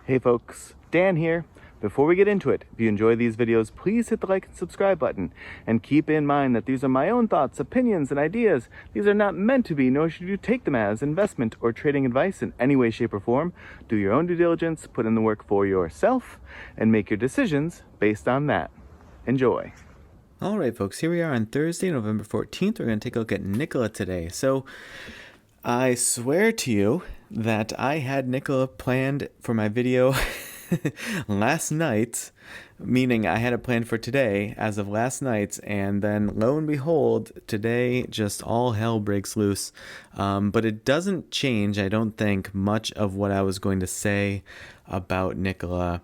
Hey folks, Dan here. Before we get into it, if you enjoy these videos, please hit the like and subscribe button. And keep in mind that these are my own thoughts, opinions, and ideas. These are not meant to be, nor should you take them as investment or trading advice in any way, shape, or form. Do your own due diligence, put in the work for yourself, and make your decisions based on that. Enjoy. All right, folks, here we are on Thursday, November 14th. We're going to take a look at Nikola today. So I swear to you that I had Nikola planned for my video last night, meaning I had it planned for today as of last night, and then lo and behold, today just all hell breaks loose. But it doesn't change, I don't think, much of what I was going to say about Nikola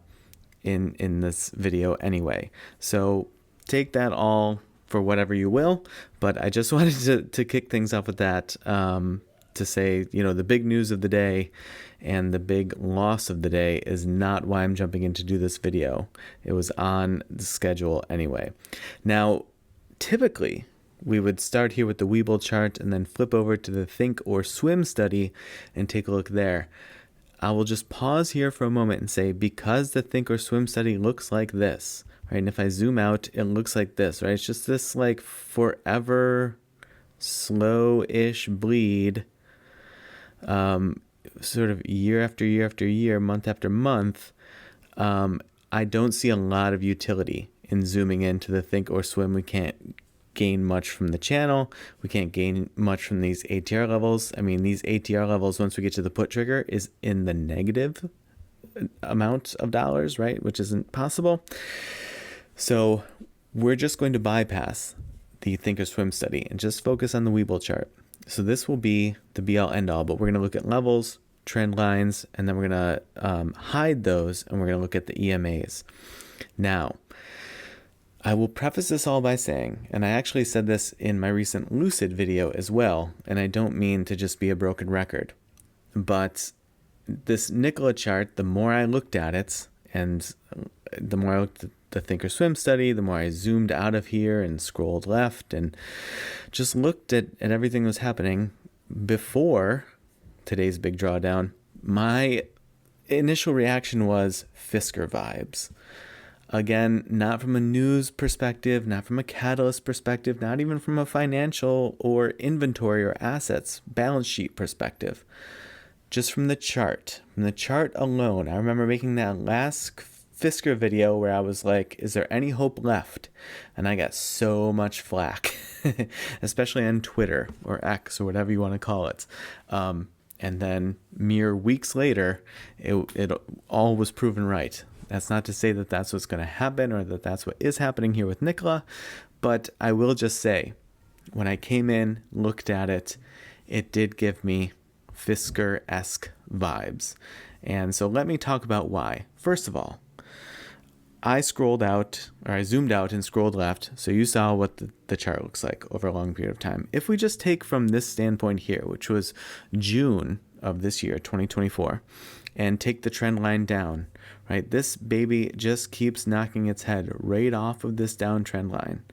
in this video anyway. So take that all for whatever you will, but I just wanted to kick things off with that, to say, the big news of the day and the big loss of the day is not why I'm jumping in to do this video. It was on the schedule anyway. Now, typically, we would start here with the Webull chart and then flip over to the Think or Swim study and take a look there. I will just pause here for a moment and say, because the Think or Swim study looks like this, right? And if I zoom out, it looks like this, right? It's just this like forever slow-ish bleed, sort of year after year after year, month after month. I don't see a lot of utility in zooming into the Think or Swim. We can't gain much from the channel. We can't gain much from these ATR levels. I mean, these ATR levels, once we get to the put trigger, is in the negative amount of dollars, right? Which isn't possible. So we're just going to bypass the Think or Swim study and just focus on the Webull chart. So this will be the be-all end-all, but we're going to look at levels, trend lines, and then we're going to hide those, and we're going to look at the EMAs. Now, I will preface this all by saying, and I actually said this in my recent Lucid video as well, and I don't mean to just be a broken record, but this Nikola chart, the more I looked at it, and the more I looked at the Think or Swim study, the more I zoomed out of here and scrolled left and just looked at everything that was happening before today's big drawdown, my initial reaction was Fisker vibes. Again, not from a news perspective, not from a catalyst perspective, not even from a financial or inventory or assets balance sheet perspective. Just from the chart alone. I remember making that last Fisker video where I was like, is there any hope left? And I got so much flack, especially on Twitter or X or whatever you want to call it. And then mere weeks later, it all was proven right. That's not to say that that's what's going to happen or that that's what is happening here with Nikola, but I will just say, when I came in, looked at it, it did give me Fisker-esque vibes. And so let me talk about why. First of all, I zoomed out and scrolled left, so you saw what the chart looks like over a long period of time. If we just take from this standpoint here, which was June of this year, 2024, and take the trend line down, right? This baby just keeps knocking its head right off of this downtrend line.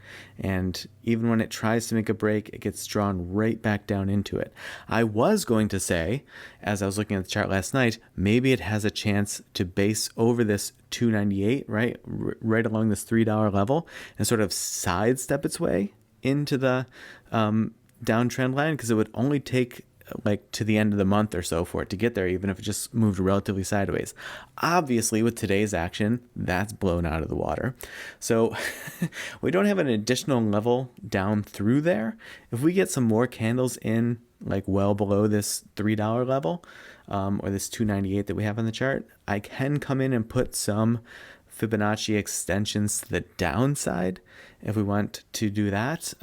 And even when it tries to make a break, it gets drawn right back down into it. I was going to say, as I was looking at the chart last night, maybe it has a chance to base over this 298, right? Right along this $3 level and sort of sidestep its way into the downtrend line, because it would only take like to the end of the month or so for it to get there, even if it just moved relatively sideways. Obviously, with today's action, that's blown out of the water. So we don't have an additional level down through there. If we get some more candles in, like well below this $3 level, or this 298 that we have on the chart, I can come in and put some Fibonacci extensions to the downside if we want to do that.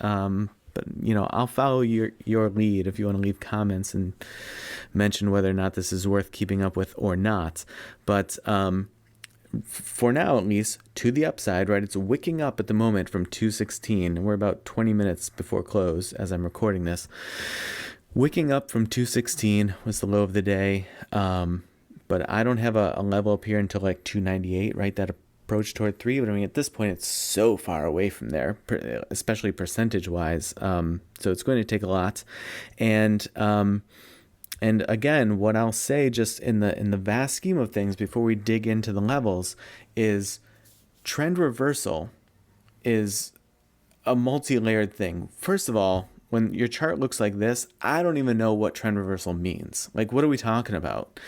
But, I'll follow your lead if you want to leave comments and mention whether or not this is worth keeping up with or not. But for now, at least, to the upside, right? It's wicking up at the moment from 216, and we're about 20 minutes before close as I'm recording this. Wicking up from 216 was the low of the day, but I don't have a level up here until like 298, right? That approach toward 3, but I mean, at this point, it's so far away from there, especially percentage-wise. So it's going to take a lot. And And again, what I'll say just in the vast scheme of things before we dig into the levels is trend reversal is a multi-layered thing. First of all, when your chart looks like this, I don't even know what trend reversal means. Like, what are we talking about?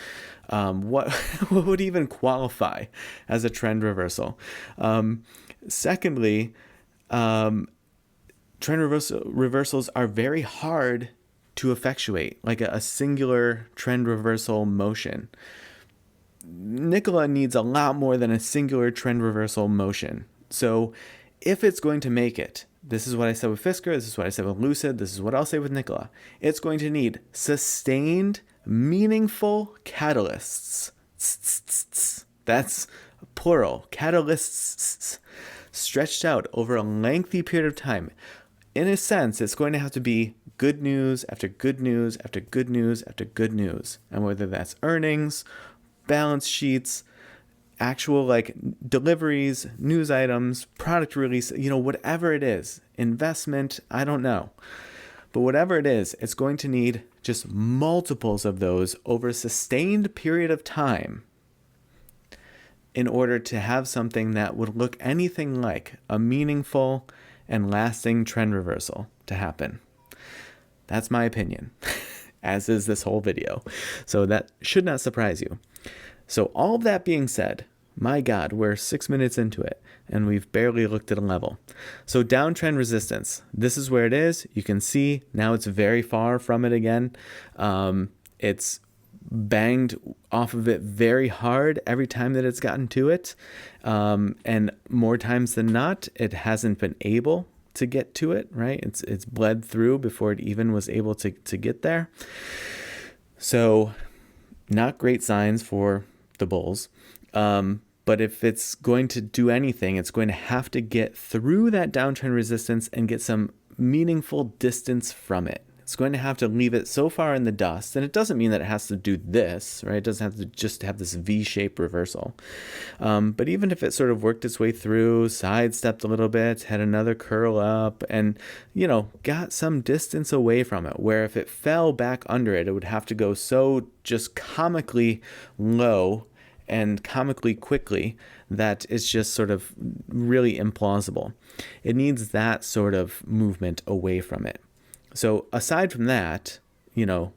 What what would even qualify as a trend reversal? Secondly, trend reversals are very hard to effectuate, like a singular trend reversal motion. Nikola needs a lot more than a singular trend reversal motion. So if it's going to make it, this is what I said with Fisker, this is what I said with Lucid, this is what I'll say with Nikola. It's going to need sustained, meaningful catalysts. That's plural, catalysts, stretched out over a lengthy period of time. In a sense, it's going to have to be good news after good news after good news after good news. And whether that's earnings, balance sheets, actual like deliveries, news items, product release, whatever it is, investment, I don't know. But whatever it is, it's going to need just multiples of those over a sustained period of time in order to have something that would look anything like a meaningful and lasting trend reversal to happen. That's my opinion, as is this whole video. So that should not surprise you. So all of that being said, my God, we're 6 minutes into it and we've barely looked at a level. So downtrend resistance, this is where it is. You can see now it's very far from it again. It's banged off of it very hard every time that it's gotten to it. And more times than not, it hasn't been able to get to it, right? It's bled through before it even was able to get there. So not great signs for the bulls. But if it's going to do anything, it's going to have to get through that downtrend resistance and get some meaningful distance from it. It's going to have to leave it so far in the dust. And it doesn't mean that it has to do this, right? It doesn't have to just have this V-shaped reversal. But even if it sort of worked its way through, sidestepped a little bit, had another curl up and, got some distance away from it, where if it fell back under it, it would have to go so just comically low and comically quickly that it's just sort of really implausible. It needs that sort of movement away from it. So aside from that, it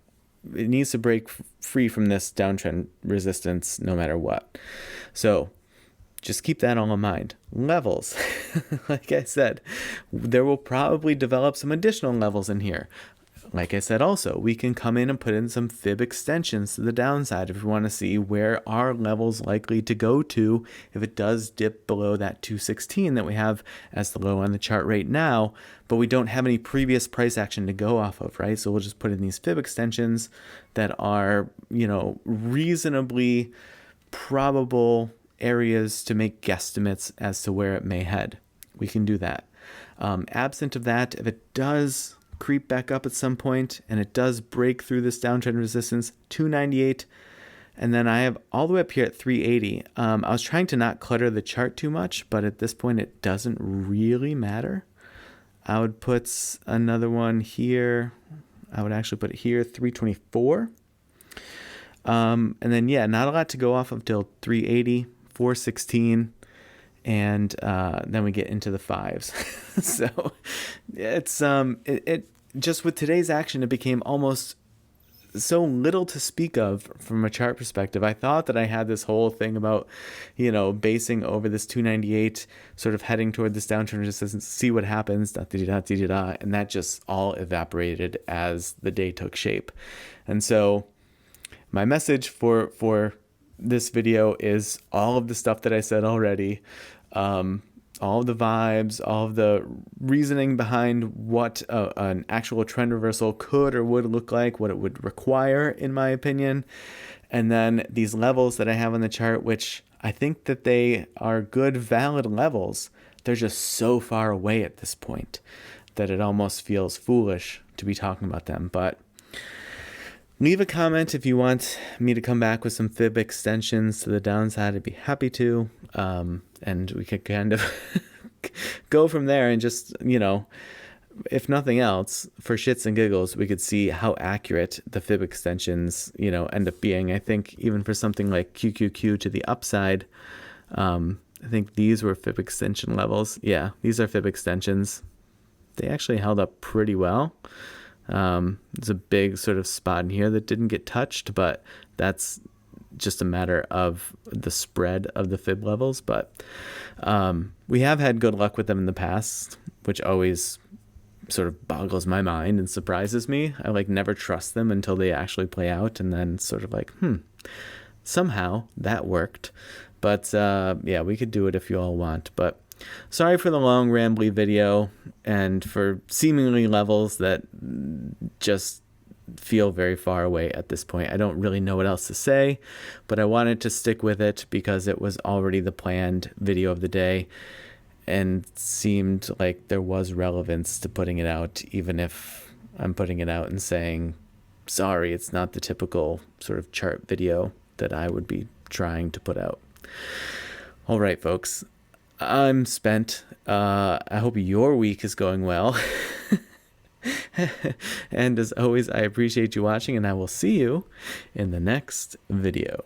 needs to break free from this downtrend resistance no matter what. So just keep that all in mind. Levels, like I said, there will probably develop some additional levels in here. Like I said, also, we can come in and put in some fib extensions to the downside if we want to see where our level's likely to go to if it does dip below that 216 that we have as the low on the chart right now, but we don't have any previous price action to go off of, right? So we'll just put in these fib extensions that are, reasonably probable areas to make guesstimates as to where it may head. We can do that. Absent of that, if it does creep back up at some point and it does break through this downtrend resistance, 298, and then I have all the way up here at 380. I was trying to not clutter the chart too much, but at this point it doesn't really matter. I would put another one here. I would actually put it here, 324. And then not a lot to go off of till 380, 416. And then we get into the fives. So it's it just with today's action, it became almost so little to speak of from a chart perspective. I thought that I had this whole thing about, basing over this 298, sort of heading toward this downtrend resistance, see what happens, and that just all evaporated as the day took shape. And so my message for this video is all of the stuff that I said already, all of the vibes, all of the reasoning behind what an actual trend reversal could or would look like, what it would require, in my opinion. And then these levels that I have on the chart, which I think that they are good, valid levels. They're just so far away at this point that it almost feels foolish to be talking about them. But leave a comment if you want me to come back with some fib extensions to the downside. I'd be happy to. And we could kind of go from there and just, if nothing else, for shits and giggles, we could see how accurate the fib extensions, end up being. I think even for something like QQQ to the upside, I think these were fib extension levels. Yeah, these are fib extensions. They actually held up pretty well. There's a big sort of spot in here that didn't get touched, but that's just a matter of the spread of the fib levels. But we have had good luck with them in the past, which always sort of boggles my mind and surprises me. I never trust them until they actually play out, and then sort of somehow that worked. But yeah, we could do it if you all want. But sorry for the long rambly video and for seemingly levels that just feel very far away at this point. I don't really know what else to say, but I wanted to stick with it because it was already the planned video of the day and seemed like there was relevance to putting it out, even if I'm putting it out and saying, sorry, it's not the typical sort of chart video that I would be trying to put out. All right, folks, I'm spent. I hope your week is going well. And as always, I appreciate you watching, and I will see you in the next video.